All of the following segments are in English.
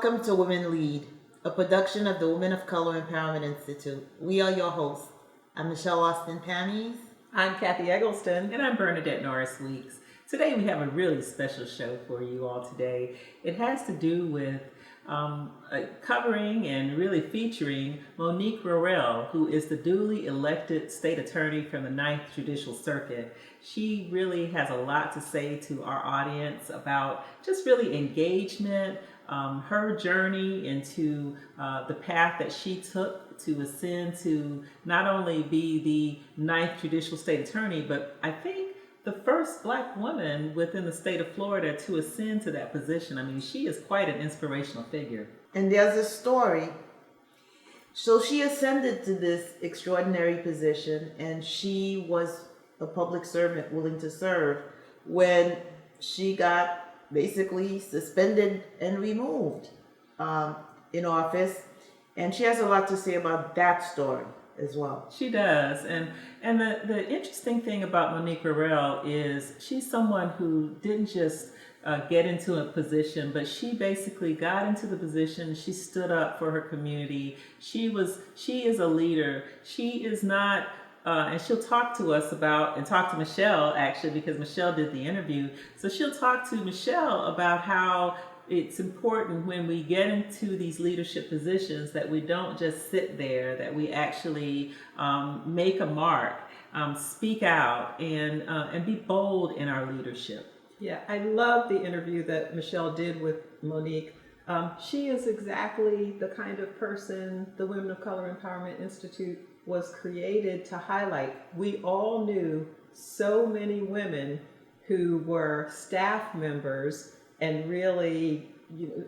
Welcome to Women Lead, a production of the Women of Color Empowerment Institute. We are your hosts. I'm Michelle Austin Pammies. I'm Kathy Eggleston. And I'm Bernadette Norris Weeks. Today we have a really special show for you all today. It has to do with covering and really featuring Monique Worrell, who is the duly elected state attorney from the 9th Judicial Circuit. She really has a lot to say to our audience about just really engagement, her journey into the path that she took to ascend to not only be the 9th Judicial State Attorney, but I think the first Black woman within the state of Florida to ascend to that position. I mean, she is quite an inspirational figure. And there's a story. So she ascended to this extraordinary position, and she was a public servant willing to serve when she got basically suspended and removed in office. And she has a lot to say about that story as well. She does. And the interesting thing about Monique Worrell is she's someone who didn't just get into a position, but she basically got into the position. She stood up for her community. She is a leader. She is not, and she'll talk to us about, and talk to Michelle actually, because Michelle did the interview. So she'll talk to Michelle about how it's important when we get into these leadership positions that we don't just sit there, that we actually make a mark, speak out, and be bold in our leadership. Yeah, I love the interview that Michelle did with Monique. She is exactly the kind of person the Women of Color Empowerment Institute was created to highlight. We all knew so many women who were staff members and really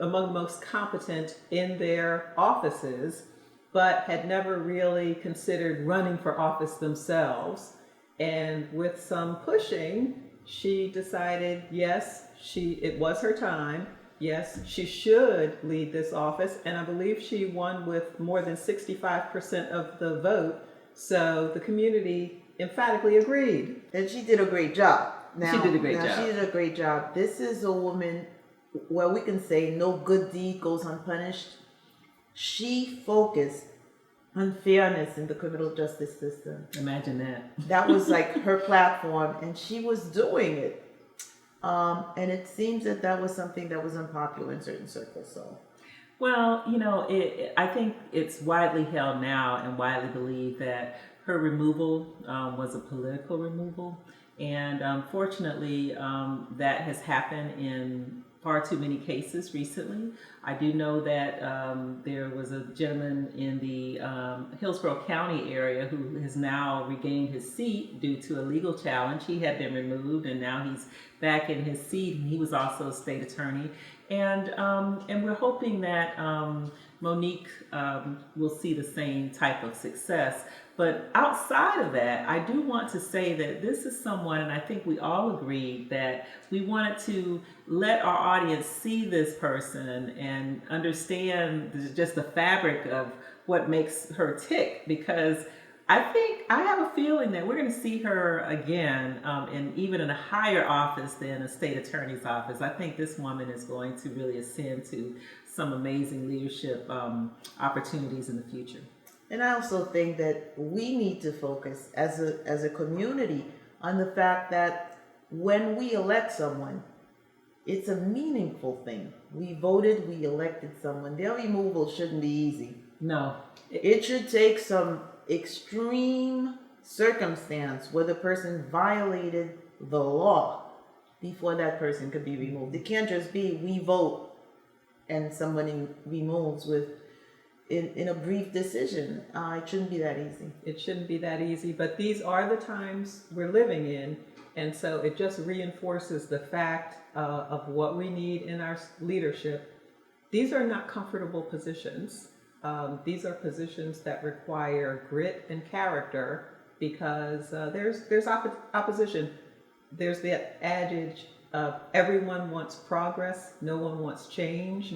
among the most competent in their offices, but had never really considered running for office themselves. And with some pushing, she decided, yes, it was her time. Yes, she should lead this office. And I believe she won with more than 65% of the vote. So the community emphatically agreed. And she did a great job. She did a great job. She did a great job. This is a woman, well, we can say no good deed goes unpunished. She focused on fairness in the criminal justice system. Imagine that. That was like her platform, and she was doing it. And it seems that was something that was unpopular in certain circles. So, well, I think it's widely held now and widely believed that her removal was a political removal. And unfortunately, that has happened in far too many cases recently. I do know that there was a gentleman in the Hillsborough County area who has now regained his seat due to a legal challenge. He had been removed, and now he's back in his seat. He was also a state attorney. And we're hoping that Monique will see the same type of success. But outside of that, I do want to say that this is someone, and I think we all agreed that we wanted to let our audience see this person and understand just the fabric of what makes her tick, because I have a feeling that we're going to see her again, and even in a higher office than a state attorney's office. I think this woman is going to really ascend to some amazing leadership opportunities in the future. and I also think that we need to focus as a community on the fact that when we elect someone, it's a meaningful thing. We voted, we elected someone. Their removal shouldn't be easy. No. It should take some extreme circumstance where the person violated the law before that person could be removed. It can't just be we vote and somebody removes in a brief decision. It shouldn't be that easy. It shouldn't be that easy, but these are the times we're living in. And so it just reinforces the fact of what we need in our leadership. These are not comfortable positions. These are positions that require grit and character, because there's opposition. There's that adage of everyone wants progress, no one wants change.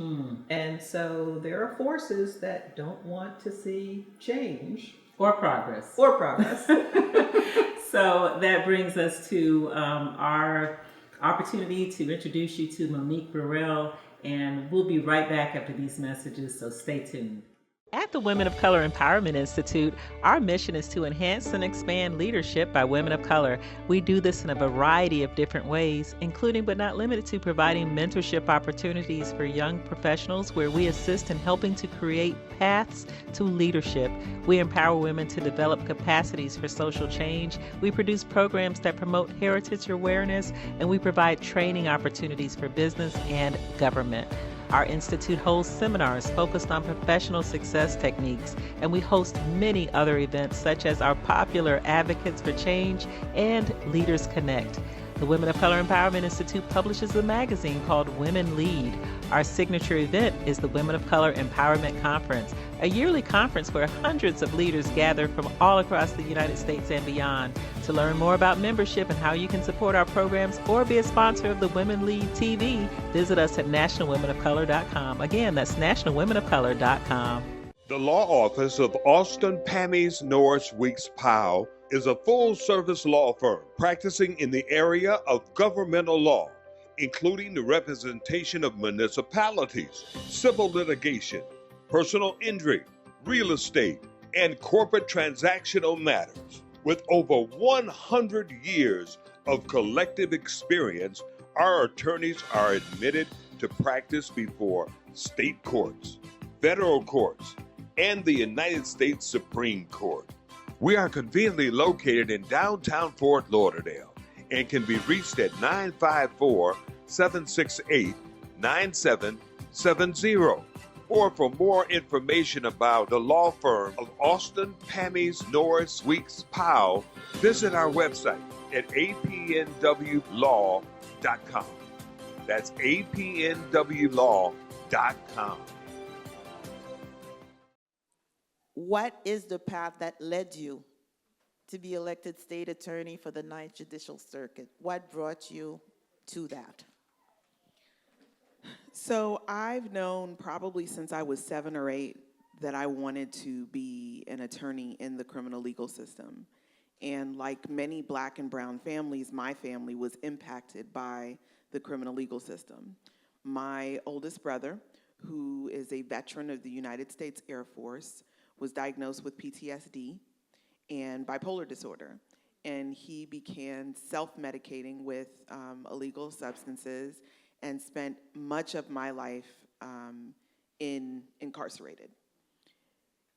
And so there are forces that don't want to see change. Or progress. So that brings us to our opportunity to introduce you to Monique Worrell. And we'll be right back after these messages, so stay tuned. At the Women of Color Empowerment Institute, our mission is to enhance and expand leadership by women of color. We do this in a variety of different ways, including but not limited to providing mentorship opportunities for young professionals where we assist in helping to create paths to leadership. We empower women to develop capacities for social change. We produce programs that promote heritage awareness, and we provide training opportunities for business and government. Our institute holds seminars focused on professional success techniques, and we host many other events such as our popular Advocates for Change and Leaders Connect. The Women of Color Empowerment Institute publishes a magazine called Women Lead. Our signature event is the Women of Color Empowerment Conference, a yearly conference where hundreds of leaders gather from all across the United States and beyond. To learn more about membership and how you can support our programs or be a sponsor of the Women Lead TV, visit us at nationalwomenofcolor.com. Again, that's nationalwomenofcolor.com. The law office of Austin, Pammies, Norris, Weeks, Powell is a full-service law firm practicing in the area of governmental law, including the representation of municipalities, civil litigation, personal injury, real estate, and corporate transactional matters. With over 100 years of collective experience, our attorneys are admitted to practice before state courts, federal courts, and the United States Supreme Court. We are conveniently located in downtown Fort Lauderdale and can be reached at 954-768-9770. Or for more information about the law firm of Austin, Pammies, Norris, Weeks, Powell, visit our website at apnwlaw.com. That's apnwlaw.com. What is the path that led you to be elected state attorney for the 9th Judicial Circuit? What brought you to that? So I've known probably since I was 7 or 8 that I wanted to be an attorney in the criminal legal system. And like many Black and brown families, my family was impacted by the criminal legal system. My oldest brother, who is a veteran of the United States Air Force, was diagnosed with PTSD and bipolar disorder. And he began self-medicating with illegal substances and spent much of my life incarcerated.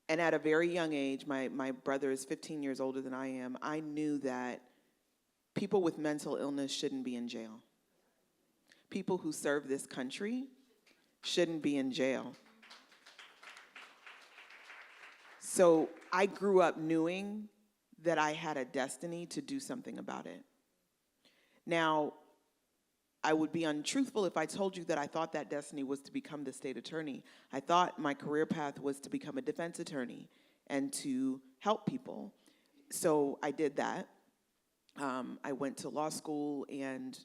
And at a very young age, my brother is 15 years older than I am, I knew that people with mental illness shouldn't be in jail. People who serve this country shouldn't be in jail. So I grew up knowing that I had a destiny to do something about it. Now, I would be untruthful if I told you that I thought that destiny was to become the state attorney. I thought my career path was to become a defense attorney and to help people. So I did that. I went to law school and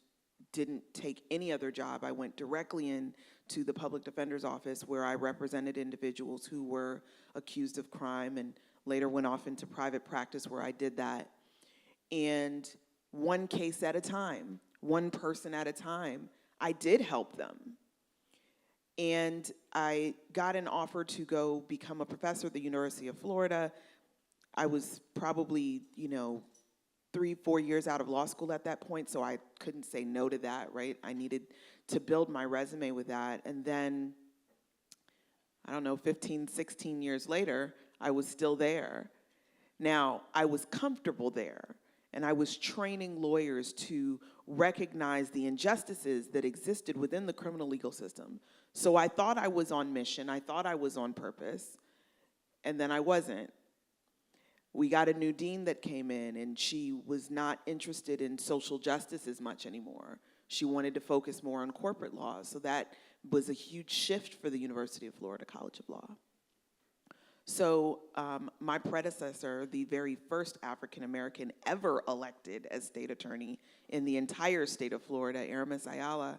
didn't take any other job. I went directly into the public defender's office where I represented individuals who were accused of crime, and later went off into private practice where I did that. And one case at a time, one person at a time, I did help them. And I got an offer to go become a professor at the University of Florida. I was probably, 3-4 years out of law school at that point, so I couldn't say no to that, right? I needed to build my resume with that. And then, 15, 16 years later, I was still there. Now, I was comfortable there, and I was training lawyers to recognize the injustices that existed within the criminal legal system. So I thought I was on mission, I thought I was on purpose, and then I wasn't. We got a new dean that came in, and she was not interested in social justice as much anymore. She wanted to focus more on corporate law, so that was a huge shift for the University of Florida College of Law. So my predecessor, the very first African-American ever elected as state attorney in the entire state of Florida, Aramis Ayala,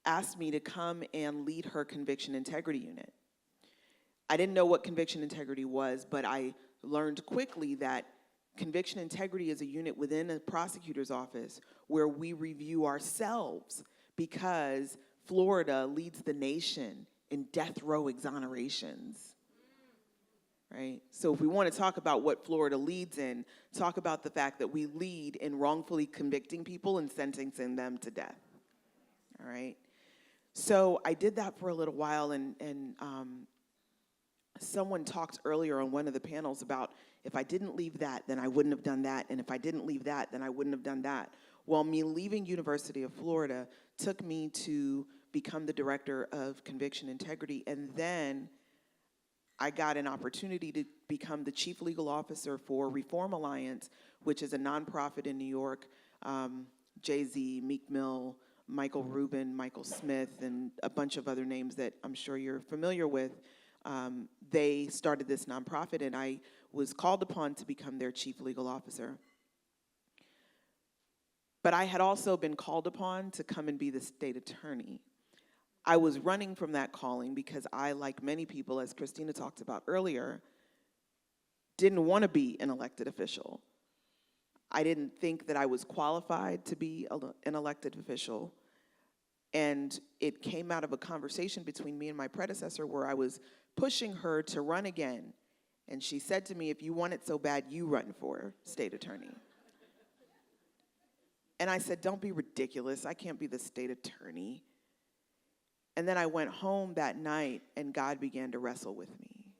asked me to come and lead her conviction integrity unit. I didn't know what conviction integrity was, but I learned quickly that conviction integrity is a unit within a prosecutor's office where we review ourselves, because Florida leads the nation in death row exonerations. Right? So if we want to talk about what Florida leads in, talk about the fact that we lead in wrongfully convicting people and sentencing them to death. All right? So I did that for a little while, and someone talked earlier on one of the panels about if I didn't leave that, then I wouldn't have done that, and if I didn't leave that, then I wouldn't have done that. Well, me leaving University of Florida took me to become the director of conviction integrity, and then I got an opportunity to become the chief legal officer for Reform Alliance, which is a nonprofit in New York. Jay-Z, Meek Mill, Michael Rubin, Michael Smith, and a bunch of other names that I'm sure you're familiar with. They started this nonprofit, and I was called upon to become their chief legal officer. But I had also been called upon to come and be the state attorney. I was running from that calling because I, like many people, as Christina talked about earlier, didn't want to be an elected official. I didn't think that I was qualified to be an elected official. And it came out of a conversation between me and my predecessor where I was pushing her to run again. And she said to me, if you want it so bad, you run for state attorney. And I said, don't be ridiculous. I can't be the state attorney. And then I went home that night, and God began to wrestle with me.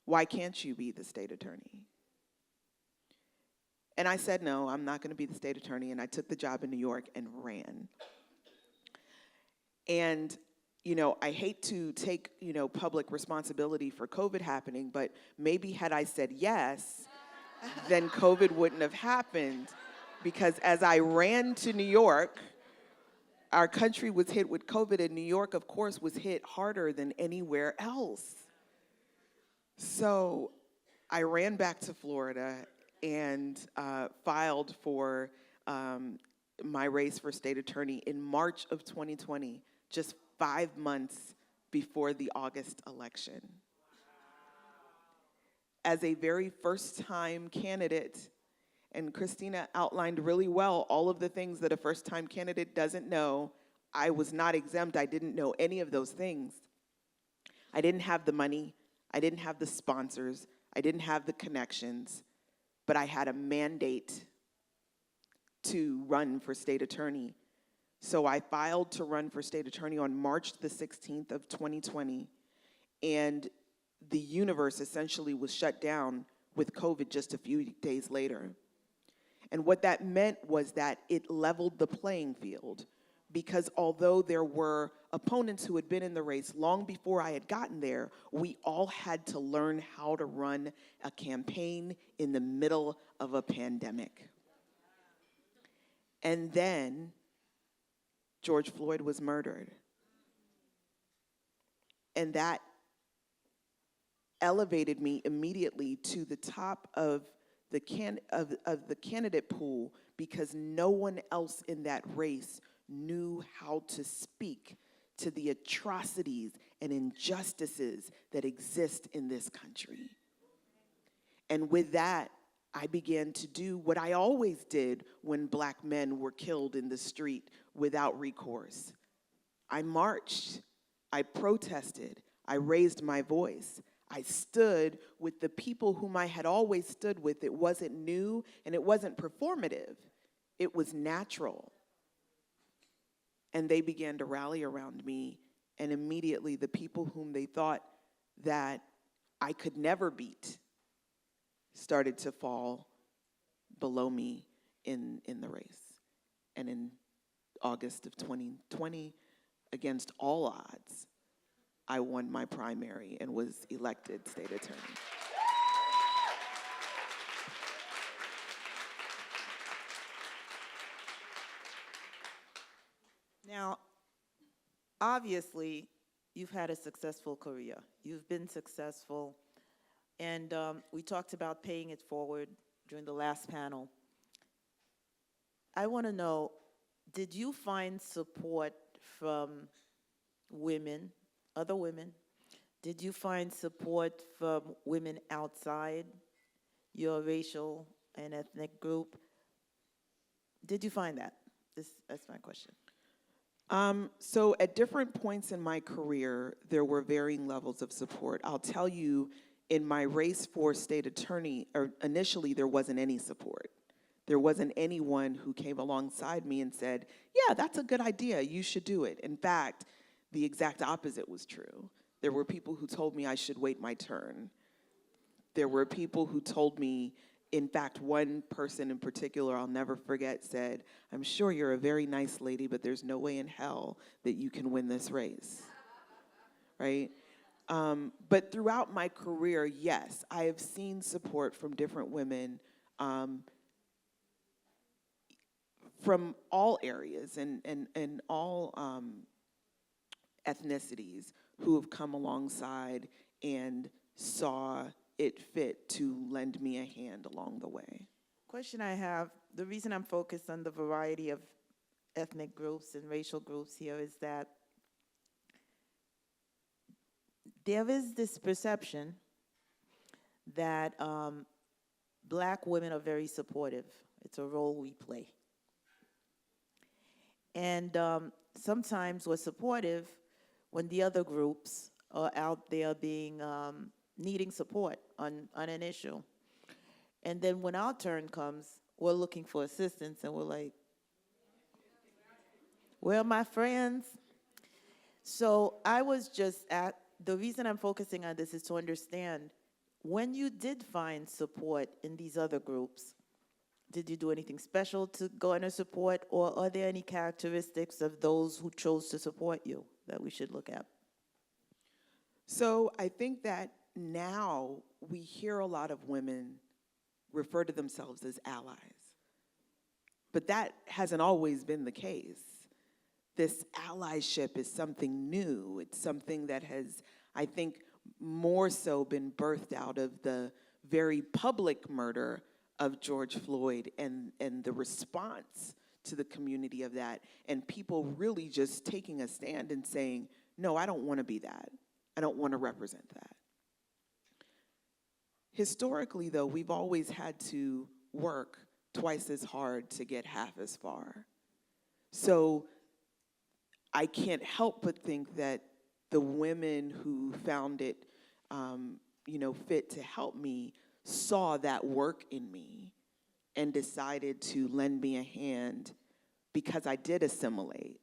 Why can't you be the state attorney? And I said, no, I'm not going to be the state attorney, and I took the job in New York and ran. And, you know, I hate to take, public responsibility for COVID happening, but maybe had I said yes, then COVID wouldn't have happened, because as I ran to New York, our country was hit with COVID, and New York, of course, was hit harder than anywhere else. So I ran back to Florida and filed for my race for state attorney in March of 2020, just 5 months before the August election. As a very first-time candidate, and Christina outlined really well all of the things that a first-time candidate doesn't know. I was not exempt. I didn't know any of those things. I didn't have the money. I didn't have the sponsors. I didn't have the connections. But I had a mandate to run for state attorney. So I filed to run for state attorney on March the 16th of 2020. And the universe essentially was shut down with COVID just a few days later. And what that meant was that it leveled the playing field, because although there were opponents who had been in the race long before I had gotten there, we all had to learn how to run a campaign in the middle of a pandemic. And then George Floyd was murdered. And that elevated me immediately to the top of the candidate pool, because no one else in that race knew how to speak to the atrocities and injustices that exist in this country. And with that, I began to do what I always did when Black men were killed in the street without recourse. I marched, I protested, I raised my voice. I stood with the people whom I had always stood with. It wasn't new and it wasn't performative. It was natural. And they began to rally around me, and immediately the people whom they thought that I could never beat started to fall below me in the race. And in August of 2020, against all odds, I won my primary and was elected state attorney. Now, obviously, you've had a successful career. You've been successful. And we talked about paying it forward during the last panel. I want to know, did you find support from women, other women? Did you find support from women outside your racial and ethnic group? Did you find that? That's my question. So at different points in my career, there were varying levels of support. I'll tell you, in my race for state attorney, or initially there wasn't any support. There wasn't anyone who came alongside me and said, yeah, that's a good idea, you should do it. In fact, the exact opposite was true. There were people who told me I should wait my turn. There were people who told me, in fact, one person in particular I'll never forget said, I'm sure you're a very nice lady, but there's no way in hell that you can win this race, right? But throughout my career, yes, I have seen support from different women from all areas and all ethnicities who have come alongside and saw it fit to lend me a hand along the way. Question I have, the reason I'm focused on the variety of ethnic groups and racial groups here is that there is this perception that Black women are very supportive. It's a role we play. And sometimes we're supportive when the other groups are out there being needing support on an issue. And then when our turn comes, we're looking for assistance and we're like, where are my friends? So I was just the reason I'm focusing on this is to understand, when you did find support in these other groups, did you do anything special to garner support, or are there any characteristics of those who chose to support you that we should look at? So I think that now we hear a lot of women refer to themselves as allies. But that hasn't always been the case. This allyship is something new. It's something that has, I think, more so been birthed out of the very public murder of George Floyd and the response to the community of that, and people really just taking a stand and saying, no, I don't want to be that. I don't want to represent that. Historically, though, we've always had to work twice as hard to get half as far. So I can't help but think that the women who found it, fit to help me saw that work in me and decided to lend me a hand because I did assimilate,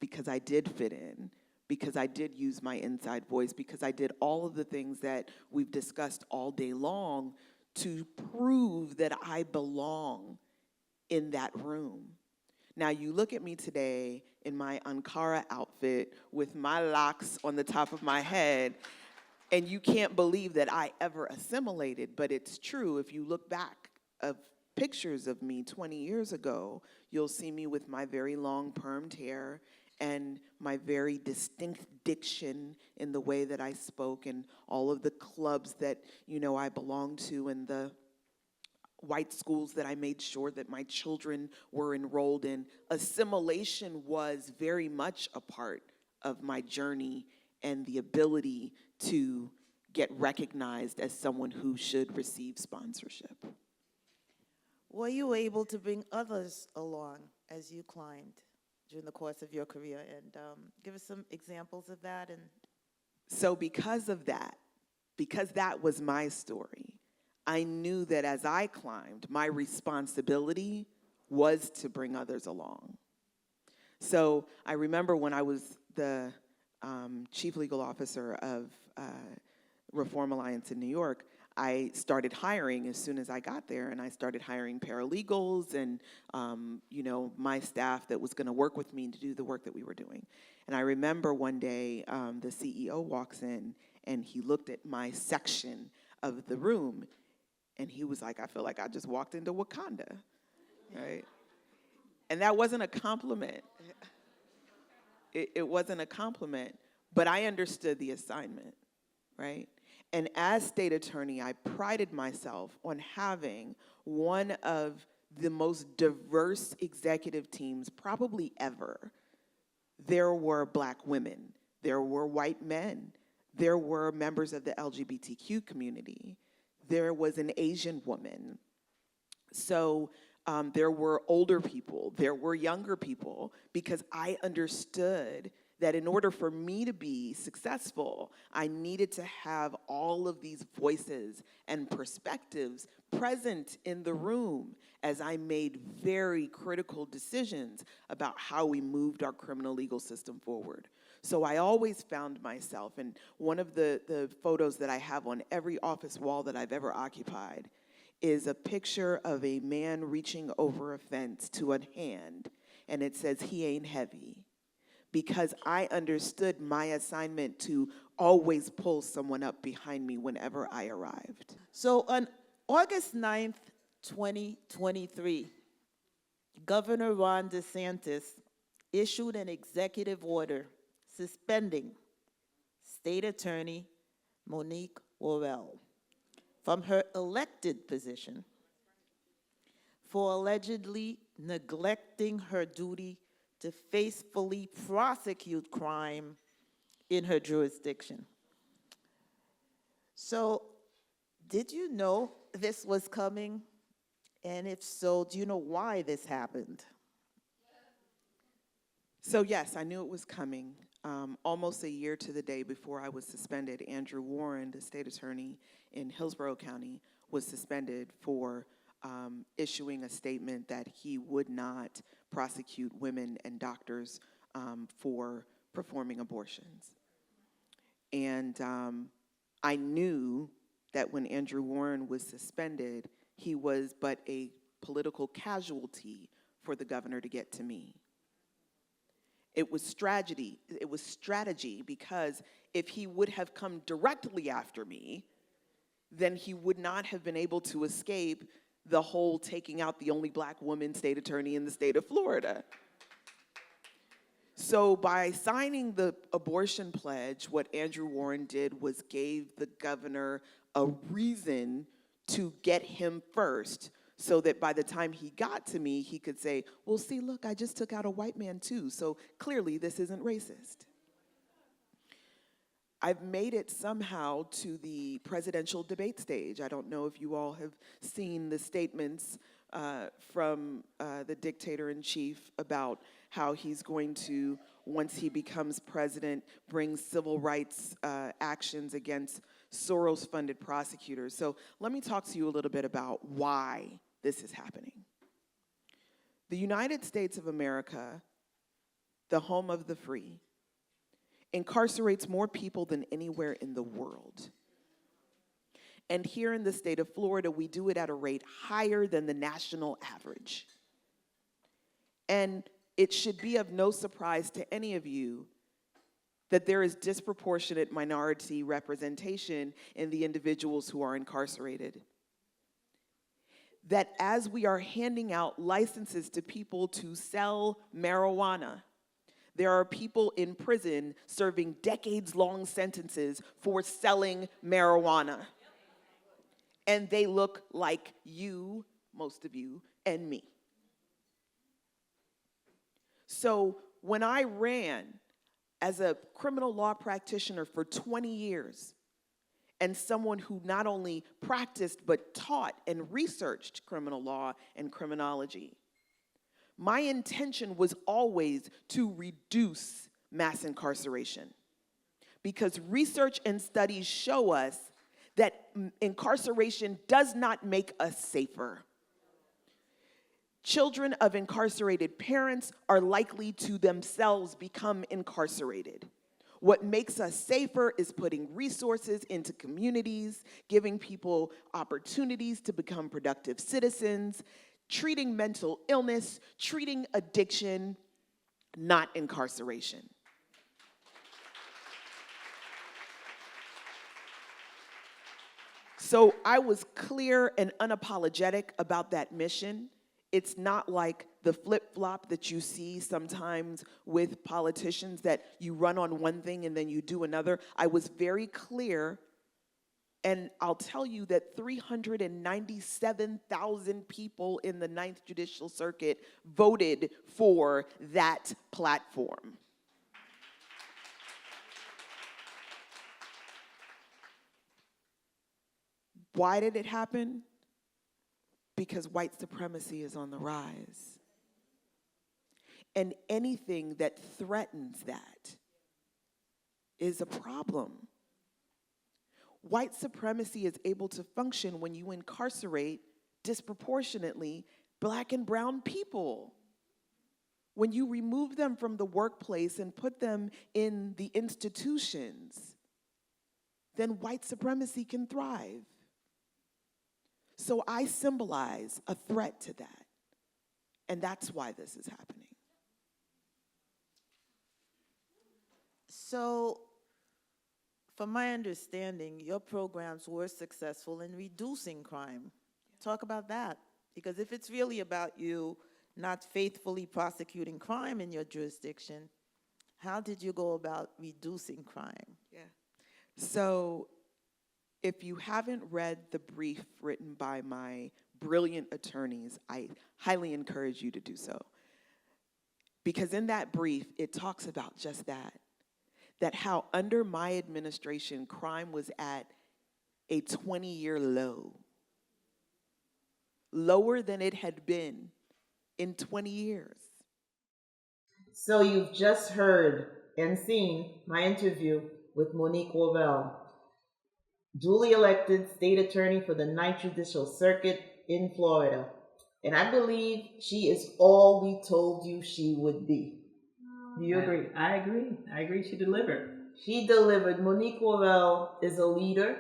because I did fit in, because I did use my inside voice, because I did all of the things that we've discussed all day long to prove that I belong in that room. Now, you look at me today in my Ankara outfit with my locks on the top of my head, and you can't believe that I ever assimilated, but it's true. If you look back of pictures of me 20 years ago, you'll see me with my very long permed hair and my very distinct diction in the way that I spoke, and all of the clubs that, I belonged to, and the white schools that I made sure that my children were enrolled in. Assimilation was very much a part of my journey and the ability to get recognized as someone who should receive sponsorship. Were you able to bring others along as you climbed during the course of your career? And give us some examples of that. And so because that was my story, I knew that as I climbed, my responsibility was to bring others along. So I remember when I was the chief legal officer of Reform Alliance in New York, I started hiring as soon as I got there, and I started hiring paralegals and, my staff that was going to work with me to do the work that we were doing. And I remember one day the CEO walks in, and he looked at my section of the room, and he was like, I feel like I just walked into Wakanda, right? And that wasn't a compliment. It wasn't a compliment, but I understood the assignment, right? And as state attorney, I prided myself on having one of the most diverse executive teams probably ever. There were Black women, there were white men, there were members of the LGBTQ community, there was an Asian woman. So There were older people, there were younger people, because I understood that in order for me to be successful, I needed to have all of these voices and perspectives present in the room as I made very critical decisions about how we moved our criminal legal system forward. So I always found myself, and one of the photos that I have on every office wall that I've ever occupied is a picture of a man reaching over a fence to a hand, and it says, "He ain't heavy," because I understood my assignment to always pull someone up behind me whenever I arrived. So on August 9th, 2023, Governor Ron DeSantis issued an executive order suspending State Attorney Monique Worrell from her elected position for allegedly neglecting her duty to faithfully prosecute crime in her jurisdiction. So, did you know this was coming? And if so, do you know why this happened? So yes, I knew it was coming. Almost a year to the day before I was suspended, Andrew Warren, the state attorney in Hillsborough County, was suspended for issuing a statement that he would not prosecute women and doctors for performing abortions. And I knew that when Andrew Warren was suspended, he was but a political casualty for the governor to get to me. It was strategy. It was strategy, because if he would have come directly after me, then he would not have been able to escape the whole taking out the only black woman state attorney in the state of Florida. So by signing the abortion pledge, what Andrew Warren did was gave the governor a reason to get him first, so that by the time he got to me, he could say, well, see, look, I just took out a white man too, so clearly this isn't racist. I've made it somehow to the presidential debate stage. I don't know if you all have seen the statements from the dictator-in-chief about how he's going to, once he becomes president, bring civil rights actions against Soros-funded prosecutors. So let me talk to you a little bit about why this is happening. The United States of America, the home of the free, incarcerates more people than anywhere in the world. And here in the state of Florida, we do it at a rate higher than the national average. And it should be of no surprise to any of you that there is disproportionate minority representation in the individuals who are incarcerated. That as we are handing out licenses to people to sell marijuana, there are people in prison serving decades-long sentences for selling marijuana. And they look like you, most of you, and me. So when I ran as a criminal law practitioner for 20 years, and someone who not only practiced but taught and researched criminal law and criminology, my intention was always to reduce mass incarceration, because research and studies show us that incarceration does not make us safer. Children of incarcerated parents are likely to themselves become incarcerated. What makes us safer is putting resources into communities, giving people opportunities to become productive citizens, treating mental illness, treating addiction, not incarceration. So I was clear and unapologetic about that mission. It's not like the flip-flop that you see sometimes with politicians, that you run on one thing and then you do another. I was very clear, and I'll tell you that 397,000 people in the 9th Judicial Circuit voted for that platform. Why did it happen? because white supremacy is on the rise. And anything that threatens that is a problem. White supremacy is able to function when you incarcerate disproportionately Black and brown people. When you remove them from the workplace and put them in the institutions, then white supremacy can thrive. So I symbolize a threat to that. And that's why this is happening. So, from my understanding, your programs were successful in reducing crime. Talk about that. Because if it's really about you not faithfully prosecuting crime in your jurisdiction, how did you go about reducing crime? Yeah. So if you haven't read the brief written by my brilliant attorneys, I highly encourage you to do so. Because in that brief, it talks about just that how under my administration, crime was at a 20-year low, lower than it had been in 20 years. So you've just heard and seen my interview with Monique Worrell, duly elected state attorney for the Ninth Judicial Circuit in Florida. And I believe she is all we told you she would be. Do you agree? I agree. I agree. She delivered. She delivered. Monique Worrell is a leader,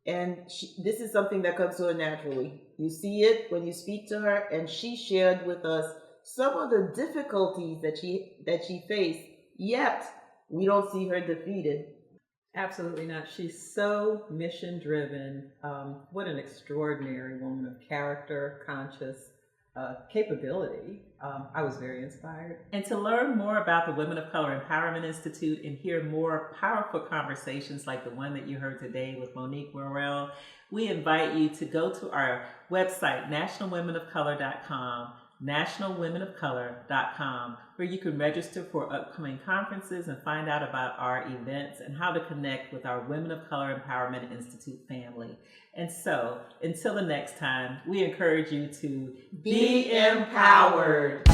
and this is something that comes to her naturally. You see it when you speak to her, and she shared with us some of the difficulties that she faced, yet we don't see her defeated. Absolutely not. She's so mission driven. What an extraordinary woman of character, conscious, capability. I was very inspired. And to learn more about the Women of Color Empowerment Institute and hear more powerful conversations like the one that you heard today with Monique Worrell, we invite you to go to our website, nationalwomenofcolor.com, nationalwomenofcolor.com, where you can register for upcoming conferences and find out about our events and how to connect with our Women of Color Empowerment Institute family. And so, until the next time, we encourage you to be empowered.